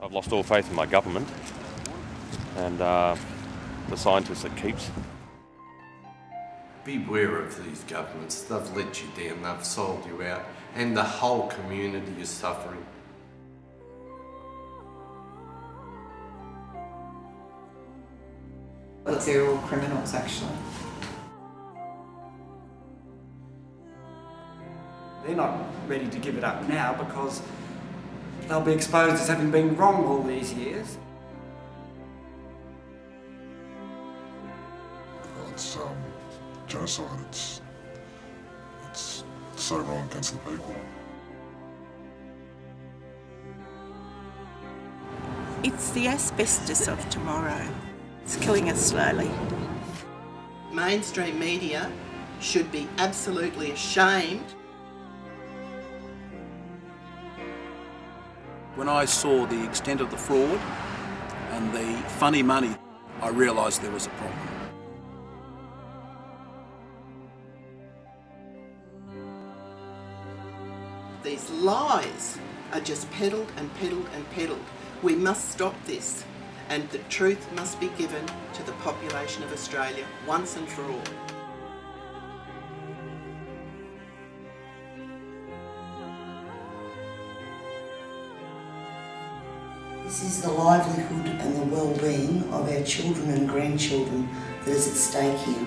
I've lost all faith in my government and the scientists it keeps. Beware of these governments. They've let you down, they've sold you out, and the whole community is suffering. But they're all criminals, actually. They're not ready to give it up now because they'll be exposed as having been wrong all these years. It's genocide. It's so wrong against the people. It's the asbestos of tomorrow. It's killing us slowly. Mainstream media should be absolutely ashamed. When I saw the extent of the fraud and the funny money, I realised there was a problem. These lies are just peddled and peddled and peddled. We must stop this, and the truth must be given to the population of Australia once and for all. This is the livelihood and the well-being of our children and grandchildren that is at stake here.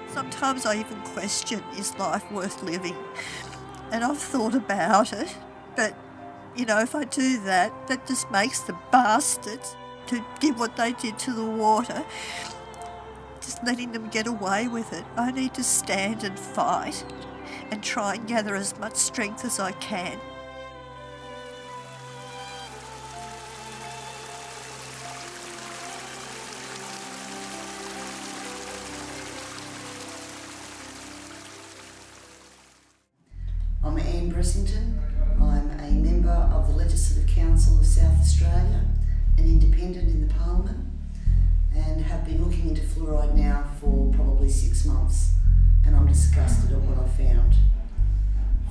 Sometimes I even question, is life worth living? And I've thought about it, but, you know, if I do that, that just makes the bastards to give what they did to the water, just letting them get away with it. I need to stand and fight and try and gather as much strength as I can. I'm Anne Bressington. I'm a member of the Legislative Council of South Australia, an independent in the Parliament, and have been looking into fluoride now for probably 6 months, and I'm disgusted at what I found.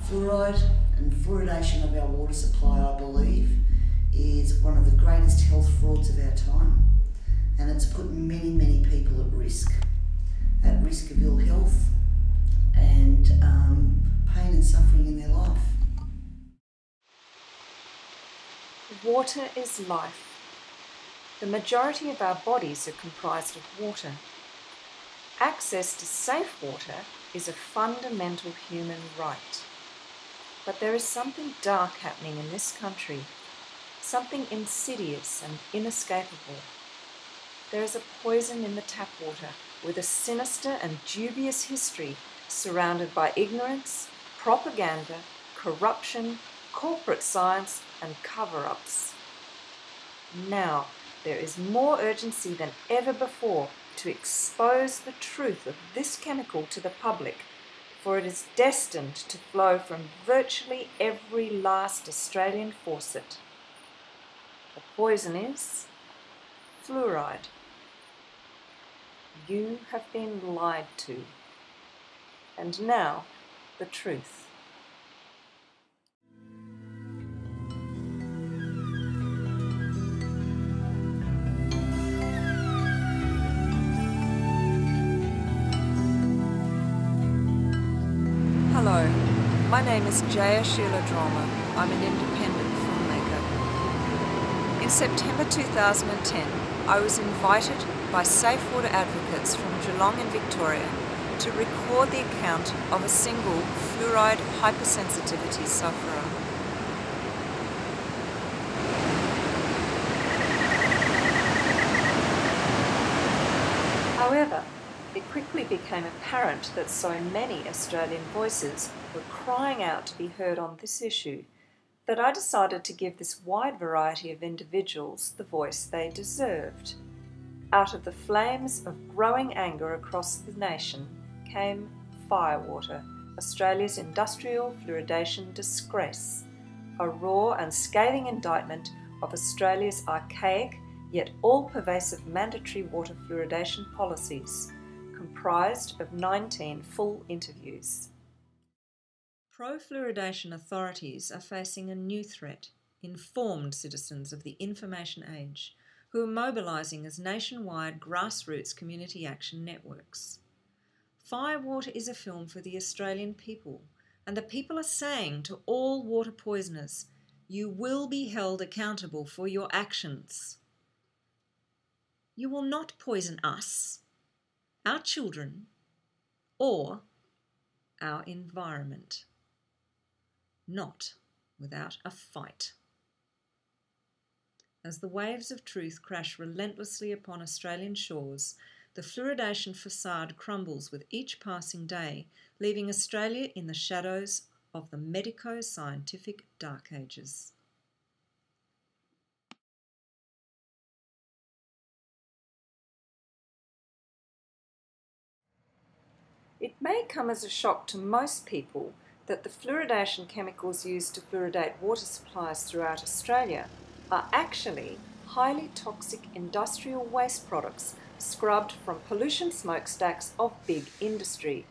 Fluoride and fluoridation of our water supply, I believe, is one of the greatest health frauds of our time, and it's put many, many people at risk of ill health and pain and suffering in their life. Water is life. The majority of our bodies are comprised of water. Access to safe water is a fundamental human right. But there is something dark happening in this country, something insidious and inescapable. There is a poison in the tap water with a sinister and dubious history surrounded by ignorance, propaganda, corruption, corporate science, and cover-ups. Now, there is more urgency than ever before to expose the truth of this chemical to the public, for it is destined to flow from virtually every last Australian faucet. The poison is fluoride. You have been lied to. And now, the truth. Hello, my name is Jaya Sheila Drama. I'm an independent filmmaker. In September 2010, I was invited by Safe Water advocates from Geelong in Victoria to record the account of a single fluoride hypersensitivity sufferer. However, it quickly became apparent that so many Australian voices were crying out to be heard on this issue that I decided to give this wide variety of individuals the voice they deserved. Out of the flames of growing anger across the nation came Firewater, Australia's industrial fluoridation disgrace, a raw and scathing indictment of Australia's archaic yet all-pervasive mandatory water fluoridation policies, comprised of 19 full interviews. Pro-fluoridation authorities are facing a new threat: informed citizens of the information age who are mobilising as nationwide grassroots community action networks. Firewater is a film for the Australian people, and the people are saying to all water poisoners, you will be held accountable for your actions. You will not poison us, our children, or our environment. Not without a fight. As the waves of truth crash relentlessly upon Australian shores, the fluoridation facade crumbles with each passing day, leaving Australia in the shadows of the medico-scientific dark ages. It may come as a shock to most people that the fluoridation chemicals used to fluoridate water supplies throughout Australia are actually highly toxic industrial waste products scrubbed from pollution smokestacks of big industry.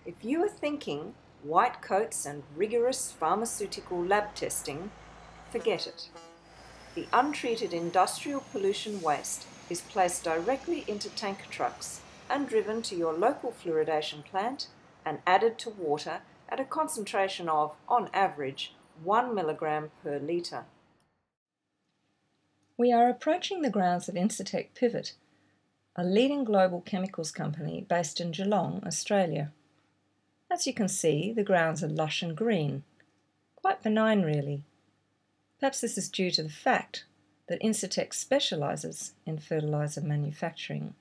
If you are thinking white coats and rigorous pharmaceutical lab testing, forget it. The untreated industrial pollution waste is placed directly into tanker trucks and driven to your local fluoridation plant and added to water at a concentration of, on average, 1 milligram per litre. We are approaching the grounds of Incitec Pivot, a leading global chemicals company based in Geelong, Australia. As you can see, the grounds are lush and green, quite benign really. Perhaps this is due to the fact that Incitec specialises in fertiliser manufacturing,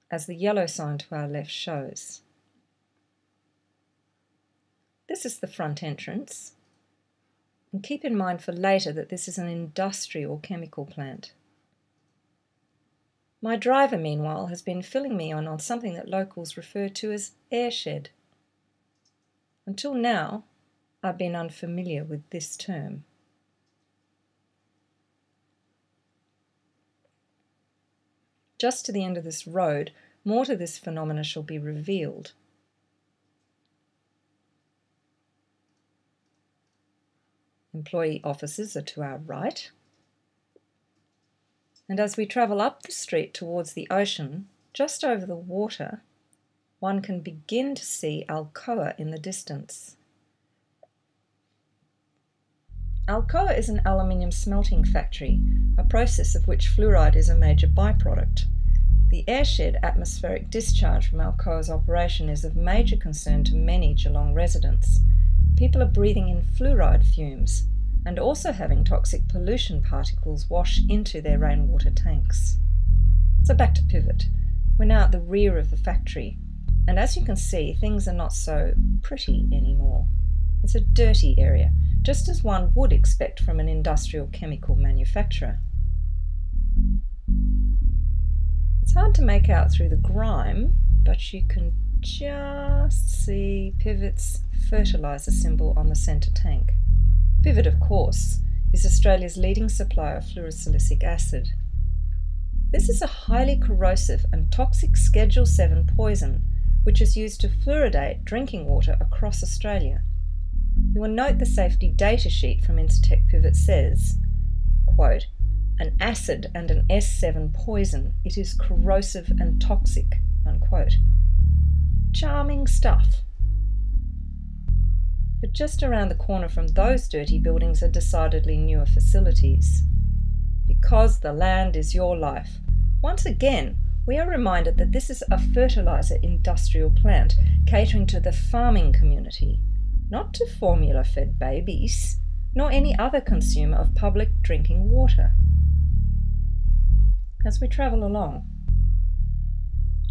as the yellow sign to our left shows. This is the front entrance, and keep in mind for later that this is an industrial chemical plant. My driver, meanwhile, has been filling me in on something that locals refer to as airshed. Until now, I've been unfamiliar with this term. Just to the end of this road, more to this phenomena shall be revealed. Employee offices are to our right. And as we travel up the street towards the ocean, just over the water, one can begin to see Alcoa in the distance. Alcoa is an aluminium smelting factory, a process of which fluoride is a major byproduct. The airshed atmospheric discharge from Alcoa's operation is of major concern to many Geelong residents. People are breathing in fluoride fumes and also having toxic pollution particles wash into their rainwater tanks. So back to Pivot. We're now at the rear of the factory, and as you can see, things are not so pretty anymore. It's a dirty area, just as one would expect from an industrial chemical manufacturer. It's hard to make out through the grime, but you can just see Pivot's fertiliser symbol on the centre tank. Pivot, of course, is Australia's leading supplier of fluorosilicic acid. This is a highly corrosive and toxic Schedule 7 poison, which is used to fluoridate drinking water across Australia. You will note the safety data sheet from Incitec Pivot says, quote, an acid and an S7 poison. It is corrosive and toxic, unquote. Charming stuff. But just around the corner from those dirty buildings are decidedly newer facilities. Because the land is your life. Once again, we are reminded that this is a fertiliser industrial plant catering to the farming community, not to formula-fed babies, nor any other consumer of public drinking water. As we travel along,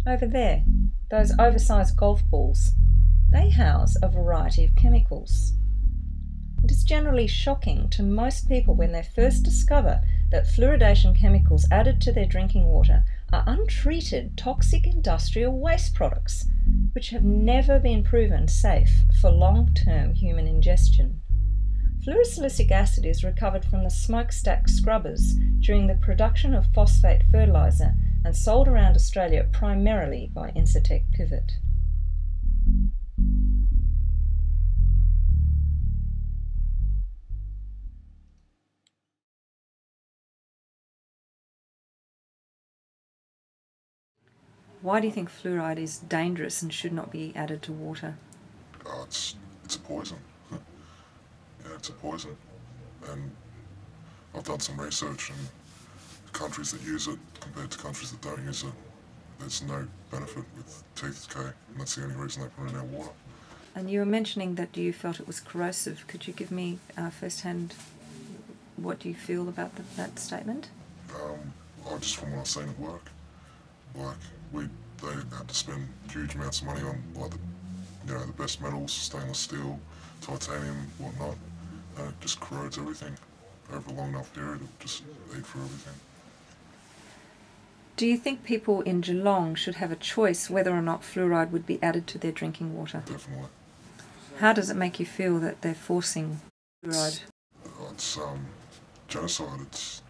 over there, those oversized golf balls, they house a variety of chemicals. It is generally shocking to most people when they first discover that fluoridation chemicals added to their drinking water are untreated toxic industrial waste products, which have never been proven safe for long-term human ingestion. Fluorosilicic acid is recovered from the smokestack scrubbers during the production of phosphate fertiliser and sold around Australia primarily by Incitec Pivot. Why do you think fluoride is dangerous and should not be added to water? It's a poison. Yeah, it's a poison. And I've done some research, and countries that use it compared to countries that don't use it, there's no benefit with tooth decay, and that's the only reason they put it in our water. And you were mentioning that you felt it was corrosive. Could you give me firsthand what do you feel about that statement? Just from what I've seen at work, they had to spend huge amounts of money on the best metals, stainless steel, titanium, whatnot, and it just corrodes everything. Over a long enough period, it just eat for everything. Do you think people in Geelong should have a choice whether or not fluoride would be added to their drinking water? Definitely. How does it make you feel that they're forcing fluoride? It's genocide. It's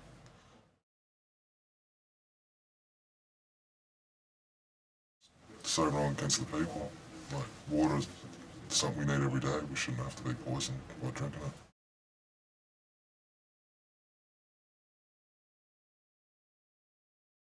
so wrong against the people. Like, water is something we need every day. We shouldn't have to be poisoned by drinking it.